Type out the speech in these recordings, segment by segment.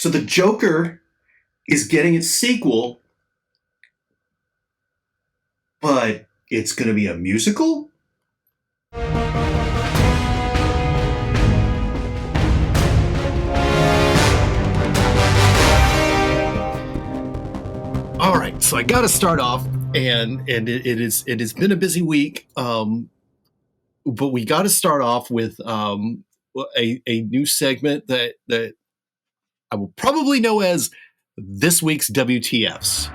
So the Joker is getting its sequel, but it's going to be a musical? All right, so I got to start off, and it has been a busy week, but we got to start off with a new segment that I will probably know as this week's WTFs.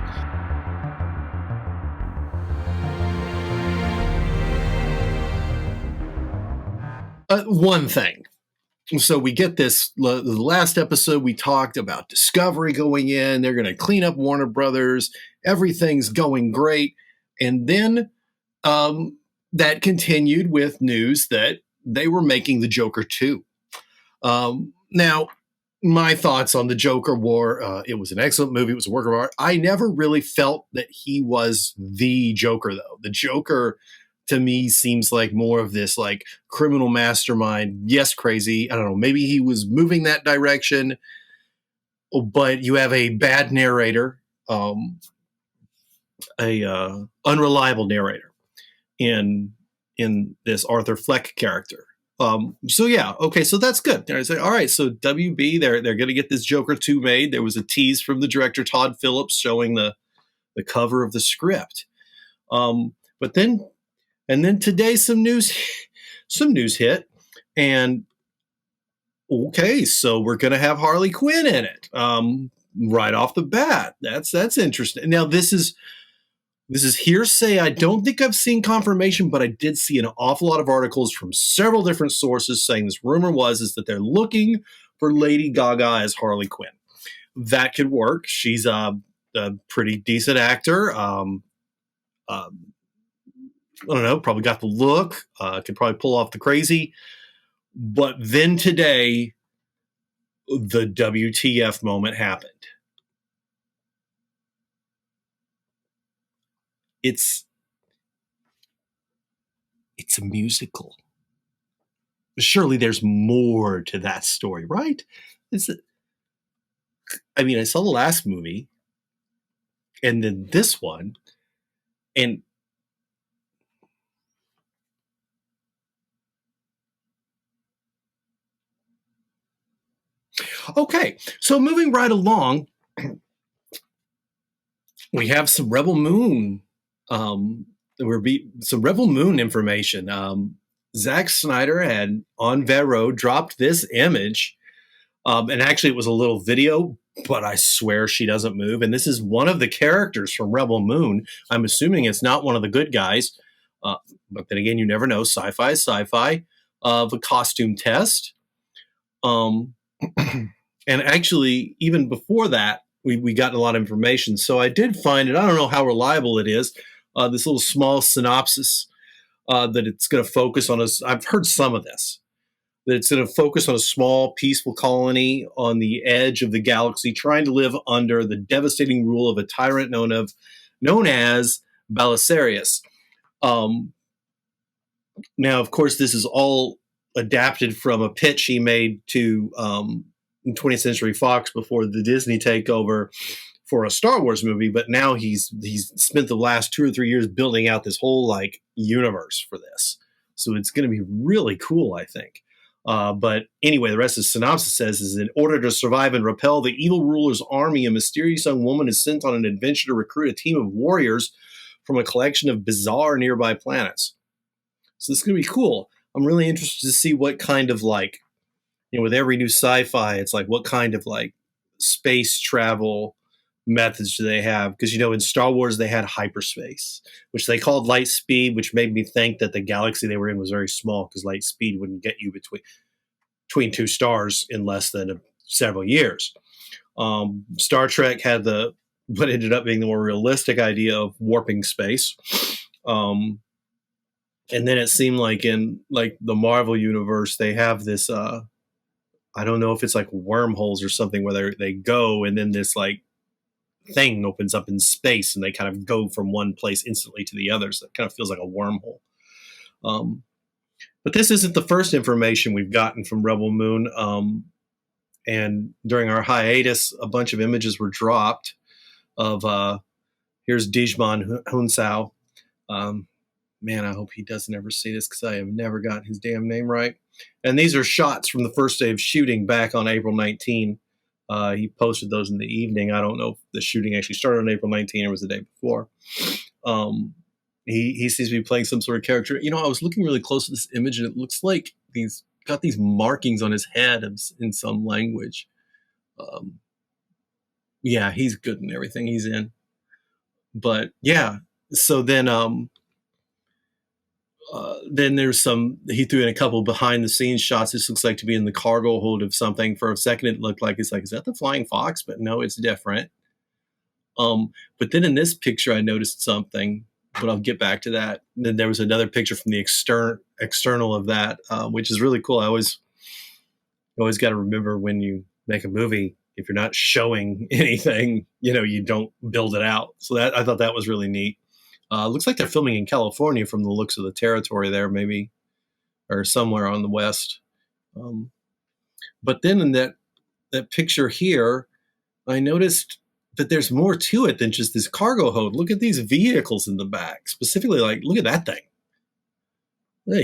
One thing. So we get this, the last episode we talked about Discovery going in, they're going to clean up Warner Brothers, everything's going great. And then that continued with news that they were making the Joker 2. Now, my thoughts on the Joker were, it was an excellent movie, it was a work of art. I never really felt that he was the Joker, though. The Joker, to me, seems like more of this like criminal mastermind. Yes, crazy. I don't know. Maybe he was moving that direction, but you have a bad narrator, unreliable narrator in this Arthur Fleck character. So yeah, okay, so that's good. I say, all right, so WB, they're going to get this Joker 2 made. There was a tease from the director Todd Phillips showing the cover of the script. But then today some news hit, and okay, so we're going to have Harley Quinn in it right off the bat. That's interesting. Now this is hearsay. I don't think I've seen confirmation, but I did see an awful lot of articles from several different sources saying this rumor is that they're looking for Lady Gaga as Harley Quinn. That could work. She's a pretty decent actor. I don't know, probably got the look, could probably pull off the crazy. But then today, the WTF moment happened. It's a musical. Surely there's more to that story, right? I saw the last movie, and then this one, and okay, so moving right along, we have some Rebel Moon. Some Rebel Moon information. Zack Snyder had on Vero dropped this image, and actually it was a little video, but I swear she doesn't move. And this is one of the characters from Rebel Moon. I'm assuming it's not one of the good guys, but then again, you never know. Sci-fi is sci-fi. Of a costume test. And actually, even before that, we got a lot of information. So I did find it. I don't know how reliable it is. This little small synopsis that it's going to focus on us. I've heard some of this. That it's going to focus on a small, peaceful colony on the edge of the galaxy, trying to live under the devastating rule of a tyrant known as Belisarius. Now, of course, this is all adapted from a pitch he made to 20th Century Fox before the Disney takeover for a Star Wars movie, but now he's spent the last 2 or 3 years building out this whole like universe for this. So it's going to be really cool, I think. But anyway, the rest of the synopsis says is in order to survive and repel the evil ruler's army, a mysterious young woman is sent on an adventure to recruit a team of warriors from a collection of bizarre nearby planets. So this is going to be cool. I'm really interested to see what kind of like, with every new sci-fi, it's like what kind of like space travel methods do they have? Because, in Star Wars, they had hyperspace, which they called light speed, which made me think that the galaxy they were in was very small because light speed wouldn't get you between two stars in less than several years. Star Trek had what ended up being the more realistic idea of warping space. And then it seemed like in like the Marvel universe, they have this, I don't know if it's like wormholes or something where they go and then this like thing opens up in space and they kind of go from one place instantly to the other. So it kind of feels like a wormhole. But this isn't the first information we've gotten from Rebel Moon. And during our hiatus, a bunch of images were dropped of here's Dijman Hunsao. Man, I hope he doesn't ever see this because I have never gotten his damn name right. And these are shots from the first day of shooting back on April 19. He posted those in the evening. I don't know if the shooting actually started on April 19 or was the day before. He seems to be playing some sort of character. You know, I was looking really close at this image, and it looks like he's got these markings on his head in some language. Yeah, he's good in everything he's in. But yeah, so then there's he threw in a couple behind the scenes shots. This looks like to be in the cargo hold of something. For a second, it looked like is that the Flying Fox? But no, it's different. But then in this picture, I noticed something, but I'll get back to that. And then there was another picture from the external of that, which is really cool. I always got to remember when you make a movie, if you're not showing anything, you don't build it out. So that I thought that was really neat. Looks like they're filming in California from the looks of the territory there, maybe, or somewhere on the west. But then in that picture here, I noticed that there's more to it than just this cargo hold. Look at these vehicles in the back. Specifically, look at that thing.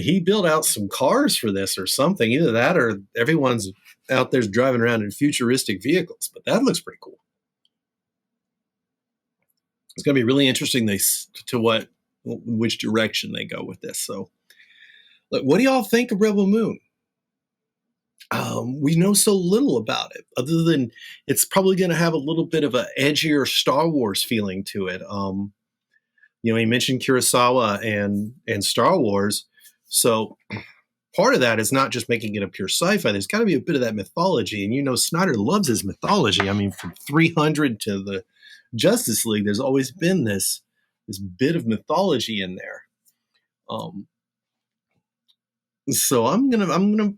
He built out some cars for this or something. Either that or everyone's out there driving around in futuristic vehicles. But that looks pretty cool. It's going to be really interesting to which direction they go with this. So, look, what do y'all think of Rebel Moon? We know so little about it, other than it's probably going to have a little bit of an edgier Star Wars feeling to it. He mentioned Kurosawa and Star Wars, so part of that is not just making it a pure sci-fi. There's got to be a bit of that mythology, and Snyder loves his mythology. I mean, from 300 to the Justice League, there's always been this bit of mythology in there. So I'm gonna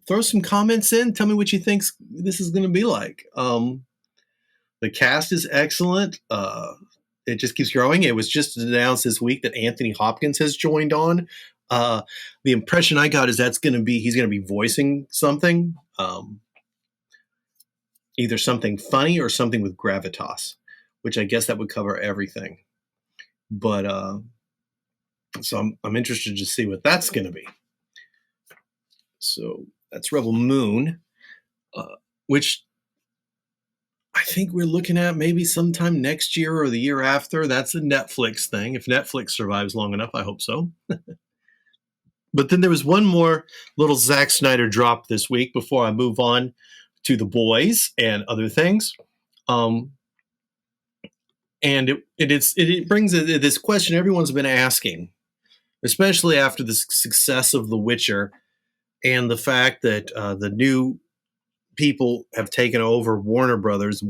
throw some comments in. Tell me what you think this is going to be like. The cast is excellent. It just keeps growing. It was just announced this week that Anthony Hopkins has joined on. The impression I got is he's going to be voicing something, either something funny or something with gravitas, which I guess that would cover everything. But so I'm interested to see what that's going to be. So that's Rebel Moon, which I think we're looking at maybe sometime next year or the year after. That's a Netflix thing. If Netflix survives long enough, I hope so. But then there was one more little Zack Snyder drop this week before I move on to The Boys and other things. And it brings this question everyone's been asking, especially after the success of The Witcher and the fact that the new people have taken over Warner Brothers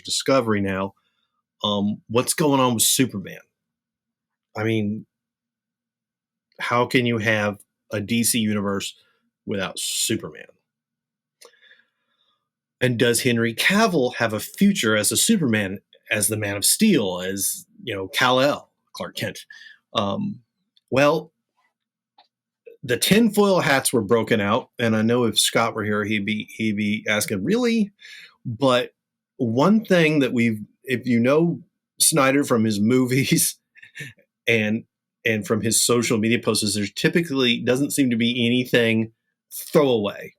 Discovery now. What's going on with Superman? I mean, how can you have a DC universe without Superman? And does Henry Cavill have a future as a Superman, as the Man of Steel, as Kal-El, Clark Kent? Well, the tinfoil hats were broken out, and I know if Scott were here, he'd be asking, really? But one thing that if you know Snyder from his movies and from his social media posts, there typically doesn't seem to be anything throwaway.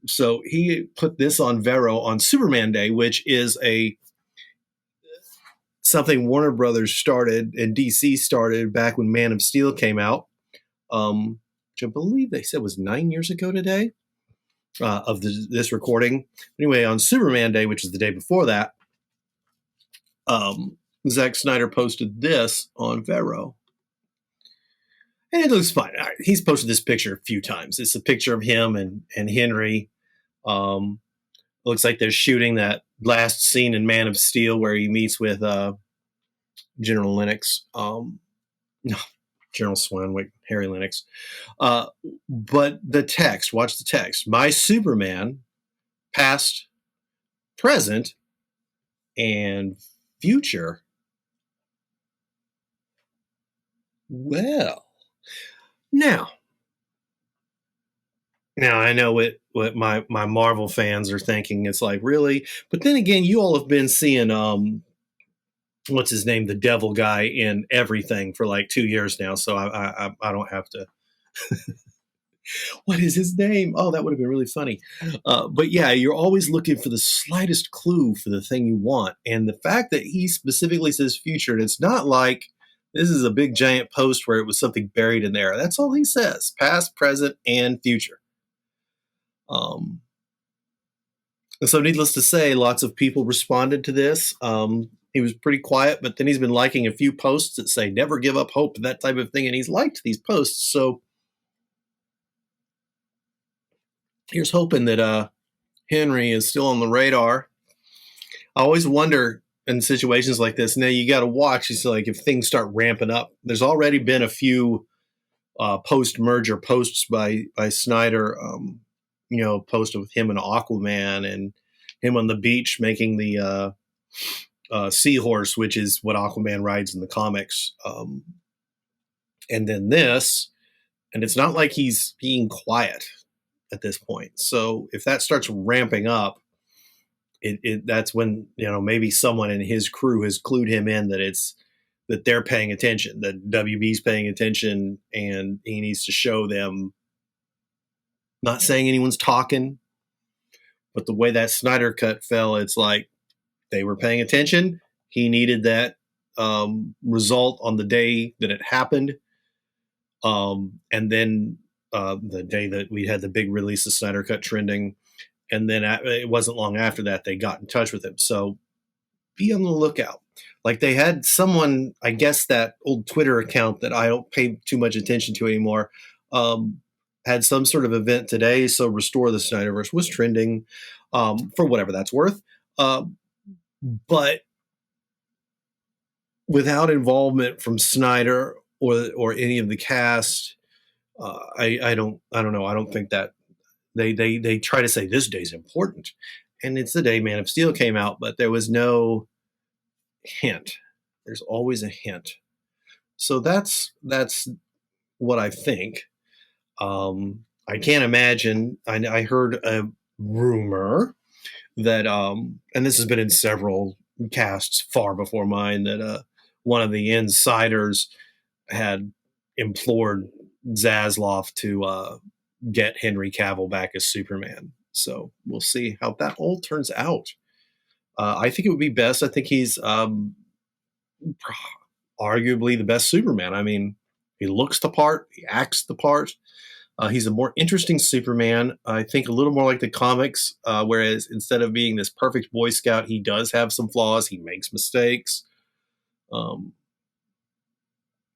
So he put this on Vero on Superman Day, which is something Warner Brothers started and DC started back when Man of Steel came out, which I believe they said was 9 years ago today of this recording. Anyway, on Superman Day, which is the day before that, Zack Snyder posted this on Vero. And it looks fine. He's posted this picture a few times. It's a picture of him and Henry. Looks like they're shooting that last scene in Man of Steel where he meets with General Lennox. No, General Swanwick, Harry Lennox. But the text, watch the text. My Superman, past, present, and future. Well, now, Now I know what my Marvel fans are thinking. It's like, really? But then again, you all have been seeing what's his name, the devil guy in everything for like 2 years now. So I don't have to. What is his name? Oh, that would have been really funny. But yeah, you're always looking for the slightest clue for the thing you want. And the fact that he specifically says future, and it's not like this is a big giant post where it was something buried in there. That's all he says: past, present, and future. Um, and so, needless to say, lots of people responded to this. He was pretty quiet, but then he's been liking a few posts that say "never give up hope" and that type of thing, and he's liked these posts. So here's hoping that Henry is still on the radar. I always wonder in situations like this. Now you got to watch. It's like if things start ramping up. There's already been a few post-merger posts by Snyder. Posted with him and Aquaman and him on the beach making the seahorse, which is what Aquaman rides in the comics. And then this, and it's not like he's being quiet at this point. So if that starts ramping up, that's when maybe someone in his crew has clued him in that they're paying attention, that WB's paying attention, and he needs to show them. Not saying anyone's talking, but the way that Snyder cut fell, it's like they were paying attention. He needed that result on the day that it happened, and then the day that we had the big release of Snyder Cut trending. And then it wasn't long after that they got in touch with him. So be on the lookout. Like they had someone, I guess that old Twitter account that I don't pay too much attention to anymore, had some sort of event today. So Restore the Snyderverse was trending for whatever that's worth. But without involvement from Snyder or any of the cast, I don't know. I don't think that they try to say this day's important, and it's the day Man of Steel came out, but there was no hint. There's always a hint. So that's what I think. I can't imagine. I heard a rumor that, and this has been in several casts far before mine, that one of the insiders had implored Zaslav to get Henry Cavill back as Superman. So we'll see how that all turns out. I think it would be best. I think he's arguably the best Superman. I mean, he looks the part, he acts the part. He's a more interesting Superman. I think a little more like the comics, whereas instead of being this perfect Boy Scout, he does have some flaws. He makes mistakes. But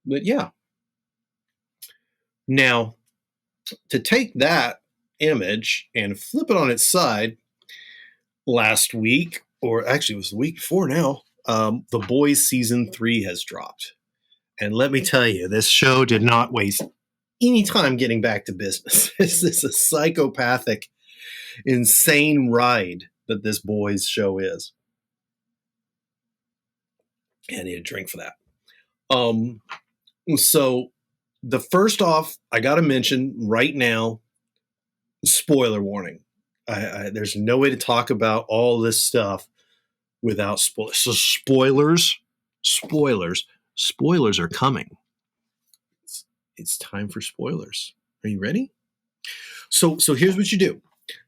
yeah. Now, to take that image and flip it on its side, last week, or actually it was the week before now, The Boys Season 3 has dropped. And let me tell you, this show did not waste any time getting back to business. This is a psychopathic, insane ride that this Boys show is. I need a drink for that. So the first off, I got to mention right now, spoiler warning. There's no way to talk about all this stuff without spoilers. So spoilers are coming. It's time for spoilers. Are you ready? So here's what you do.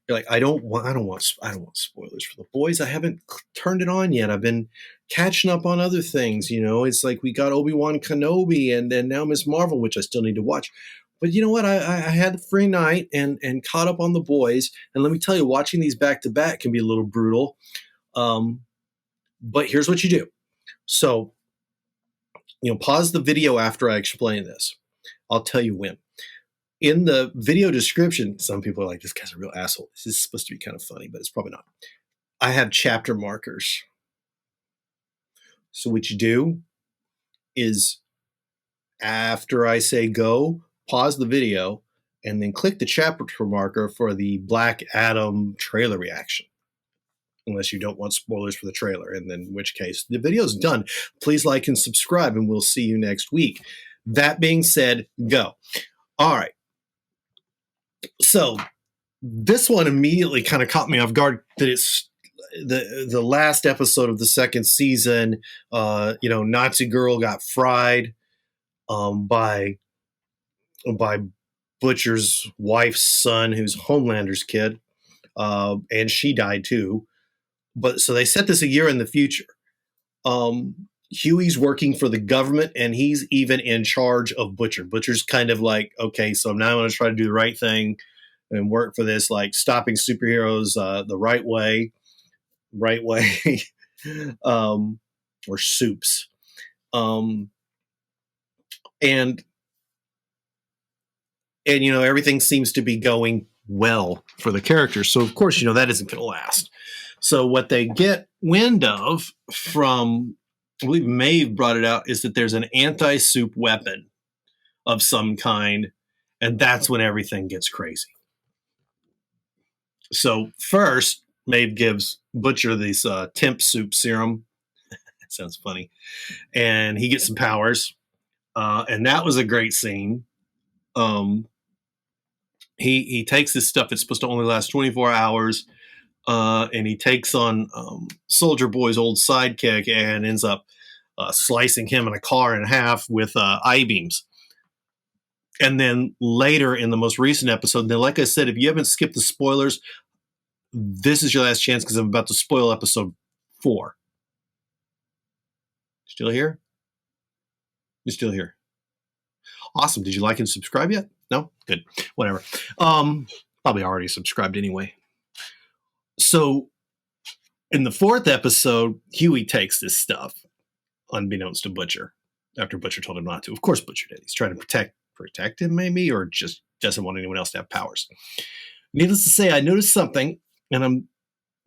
You're like, I don't want spoilers for The Boys. I haven't turned it on yet. I've been catching up on other things. It's like we got Obi-Wan Kenobi and then now Ms. Marvel, which I still need to watch. But you know what? I had a free night and caught up on The Boys. And let me tell you, watching these back to back can be a little brutal. But here's what you do. So, pause the video after I explain this. I'll tell you when. In the video description, some people are like, this guy's a real asshole. This is supposed to be kind of funny, but it's probably not. I have chapter markers. So what you do is after I say go, pause the video, and then click the chapter marker for the Black Adam trailer reaction. Unless you don't want spoilers for the trailer, and then in which case the video's done. Please like and subscribe, and we'll see you next week. That being said, go. All right. So This one immediately kind of caught me off guard that it's the last episode of the second season. Nazi girl got fried by Butcher's wife's son, who's Homelander's kid, and she died too. But so they set this a year in the future. Huey's working for the government, and he's even in charge of Butcher. Butcher's kind of like, okay, so now I'm going to try to do the right thing and work for this, like stopping superheroes the right way, or soups. And everything seems to be going well for the characters. So of course, that isn't going to last. So what they get wind of from, I believe Maeve brought it out, is that there's an anti-soup weapon of some kind, and that's when everything gets crazy. So first, Maeve gives Butcher this temp soup serum. That sounds funny. And he gets some powers. And that was a great scene. He takes this stuff that's supposed to only last 24 hours, and he takes on Soldier Boy's old sidekick and ends up slicing him in a car in half with I-beams. And then later in the most recent episode, now, like I said, if you haven't skipped the spoilers, this is your last chance because I'm about to spoil episode 4. Still here? You're still here. Awesome. Did you like and subscribe yet? No? Good. Whatever. Probably already subscribed anyway. So in the 4th episode, Huey takes this stuff, unbeknownst to Butcher, after Butcher told him not to. Of course Butcher did. He's trying to protect him, maybe, or just doesn't want anyone else to have powers. Needless to say, I noticed something, and I'm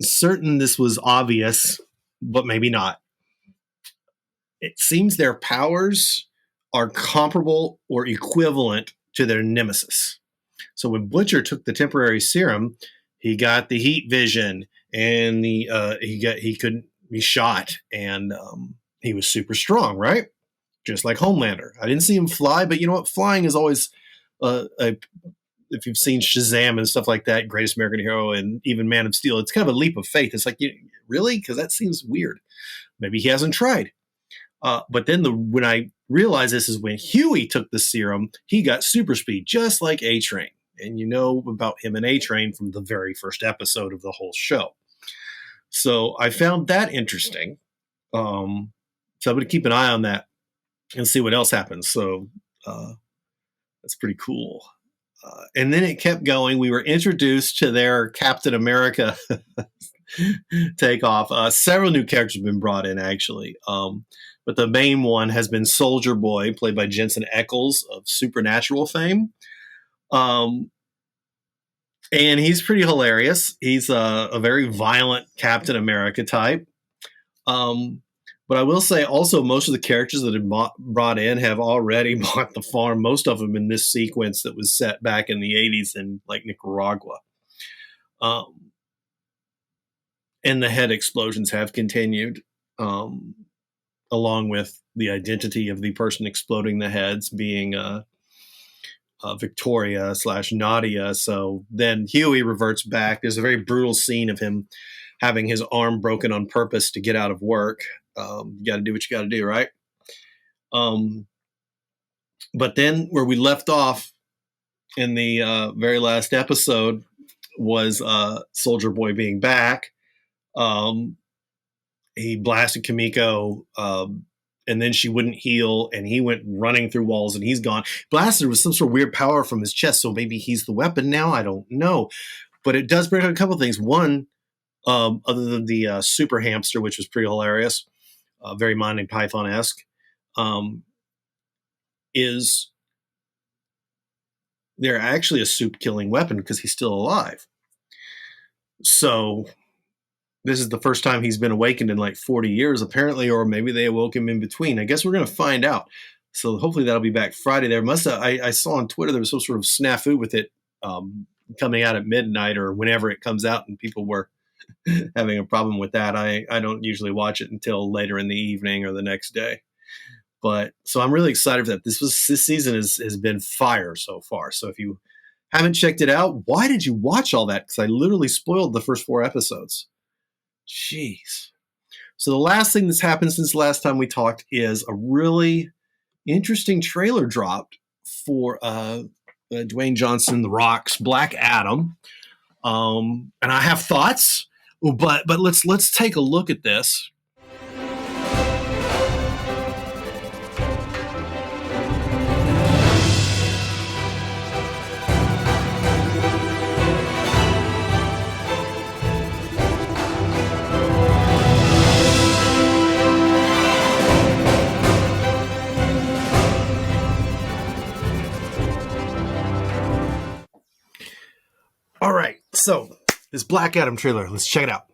certain this was obvious, but maybe not. It seems their powers are comparable or equivalent to their nemesis. So when Butcher took the temporary serum, he got the heat vision, and he couldn't be shot, and he was super strong, right? Just like Homelander. I didn't see him fly, but you know what? Flying is always if you've seen Shazam and stuff like that, Greatest American Hero, and even Man of Steel, it's kind of a leap of faith. It's like, really? Because that seems weird. Maybe he hasn't tried. But then when I realized this is when Huey took the serum, he got super speed, just like A-Train. And you know about him and A-Train from the very first episode of the whole show. So I found that interesting. So I'm going to keep an eye on that and see what else happens. So that's pretty cool. And then it kept going. We were introduced to their Captain America takeoff. Several new characters have been brought in, actually. But the main one has been Soldier Boy, played by Jensen Ackles of Supernatural fame. And he's pretty hilarious. He's a very violent Captain America type. But I will say also most of the characters that have brought in have already bought the farm, most of them in this sequence that was set back in the 80s in like Nicaragua. And the head explosions have continued, along with the identity of the person exploding the heads being Victoria / Nadia. So then Huey reverts back. There's a very brutal scene of him having his arm broken on purpose to get out of work. You got to do what you got to do, right? But then where we left off in the very last episode was Soldier Boy being back. He blasted Kimiko, and then she wouldn't heal, and he went running through walls, and he's gone. Blasted with some sort of weird power from his chest, so maybe he's the weapon now. I don't know. But it does bring up a couple of things. One, other than the super hamster, which was pretty hilarious, very Monty Python-esque, is they're actually a soup-killing weapon because he's still alive. So this is the first time he's been awakened in like 40 years, apparently, or maybe they awoke him in between. I guess we're going to find out. So hopefully that'll be back Friday. I saw on Twitter there was some sort of snafu with it coming out at midnight or whenever it comes out, and people were having a problem with that. I don't usually watch it until later in the evening or the next day. But so I'm really excited for that. This season has been fire so far. So if you haven't checked it out. Why did you watch all that? Because I literally spoiled the first 4 episodes. Jeez. So the last thing that's happened since the last time we talked is a really interesting trailer dropped for Dwayne Johnson, The Rock's Black Adam. And I have thoughts, but let's take a look at this. All right, so this Black Adam trailer, let's check it out.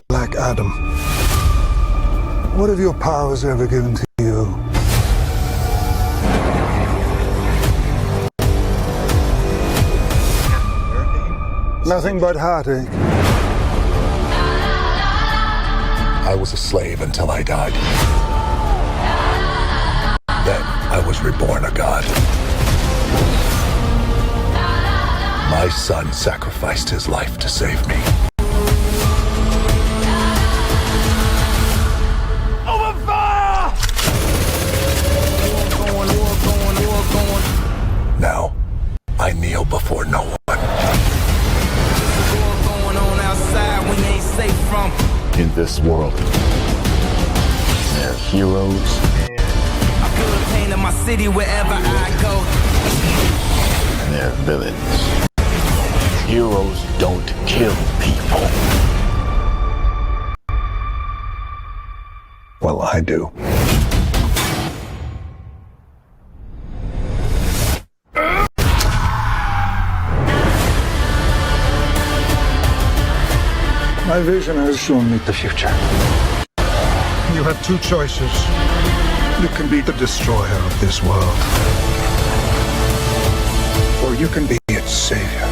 Black Adam, what have your powers ever given to you? Nothing but heartache. I was a slave until I died. Then I was reborn a god. My son sacrificed his life to save me. Over fire! Now, I kneel before no one. Going on outside we ain't safe from. In this world, there are heroes. Pain in my city wherever I go. And they're villains. Heroes don't kill people. Well, I do. My vision has shown me the future. You have 2 choices. You can be the destroyer of this world, or you can be its savior.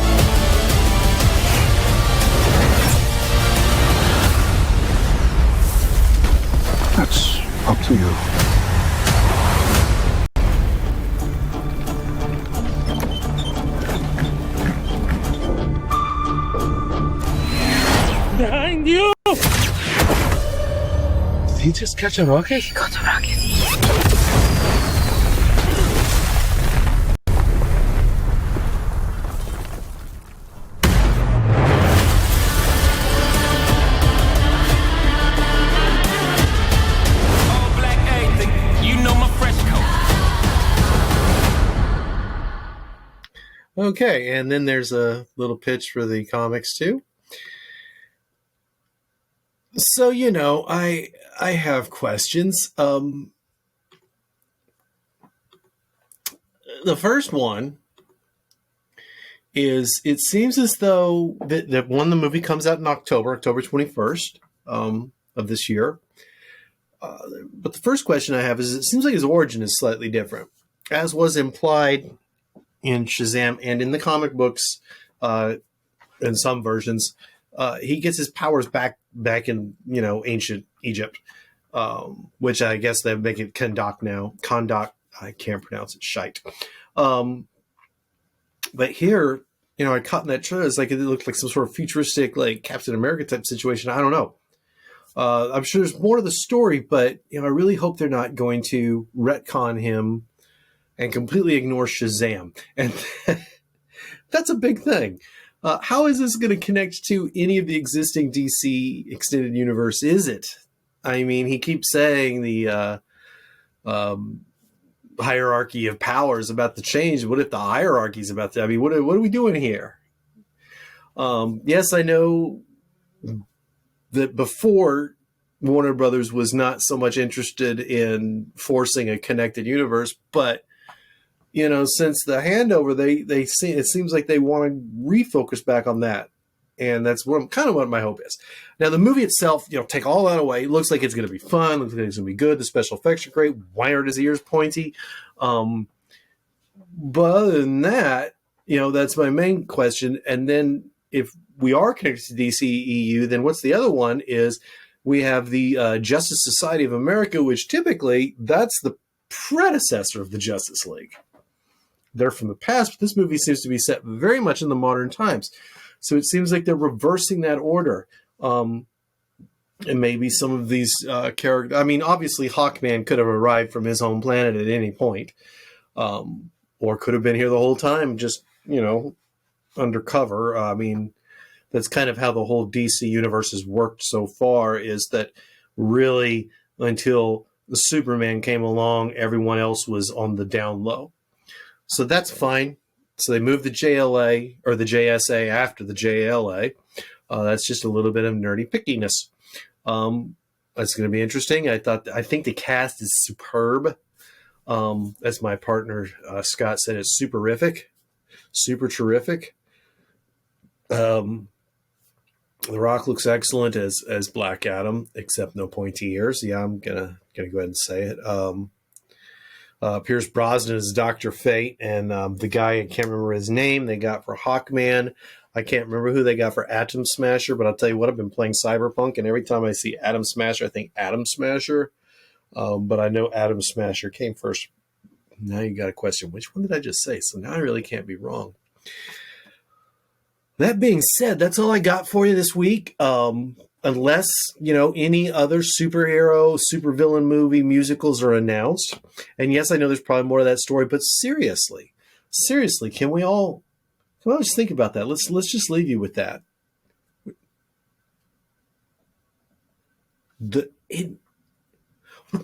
That's up to you. Behind you! Did he just catch a rocket? He got a rocket. Okay, and then there's a little pitch for the comics too. So, I have questions. The first one is, it seems as though that the movie comes out in October 21st of this year. But the first question I have is, it seems like his origin is slightly different, as was implied in Shazam and in the comic books, in some versions. He gets his powers back in, ancient Egypt, which I guess they make it Kahndaq now. Kahndaq, I can't pronounce it, shite. But here, I caught in that trailer, it's like it looked like some sort of futuristic, like Captain America type situation. I don't know. I'm sure there's more to the story, but I really hope they're not going to retcon him and completely ignore Shazam. And that's a big thing. How is this going to connect to any of the existing DC extended universe? Is it? I mean, he keeps saying the hierarchy of powers about to change. What if the hierarchy is about to? I mean, what are we doing here? Yes, I know that before, Warner Brothers was not so much interested in forcing a connected universe, but since the handover, they see, it seems like they want to refocus back on that, and that's what my hope is. Now, the movie itself, take all that away, it looks like it's going to be fun. Looks like it's going to be good. The special effects are great. Why aren't his ears pointy? But other than that, that's my main question. And then if we are connected to DCEU, then what's the other one? Is We have the Justice Society of America, which typically that's the predecessor of the Justice League. They're from the past, but this movie seems to be set very much in the modern times. So it seems like they're reversing that order. And maybe some of these characters... I mean, obviously, Hawkman could have arrived from his home planet at any point. Or could have been here the whole time, just, undercover. I mean, that's kind of how the whole DC universe has worked so far, is that really until the Superman came along, everyone else was on the down low. So that's fine. So they moved the JLA or the JSA after the JLA. That's just a little bit of nerdy pickiness. That's going to be interesting. I think the cast is superb. As my partner Scott said, it's superific, super terrific. The Rock looks excellent as Black Adam, except no pointy ears. Yeah, I'm gonna go ahead and say it. Pierce Brosnan is Dr. Fate, and the guy, I can't remember his name, they got for Hawkman. I can't remember who they got for Atom Smasher, but I'll tell you what, I've been playing Cyberpunk, and every time I see Atom Smasher, I think Atom Smasher. But I know Atom Smasher came first. Now you got a question, which one did I just say? So now I really can't be wrong. That being said, that's all I got for you this week. Unless, any other superhero, supervillain movie musicals are announced. And yes, I know there's probably more of that story, but seriously, can we all just think about that? Let's just leave you with that. The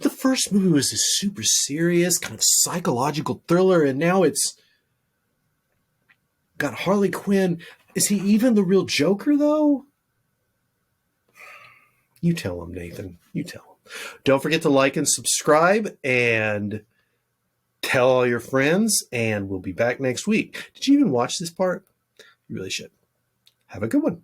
first movie was a super serious, kind of psychological thriller, and now it's got Harley Quinn. Is he even the real Joker, though? You tell him, Nathan. You tell him. Don't forget to like and subscribe and tell all your friends, and we'll be back next week. Did you even watch this part? You really should. Have a good one.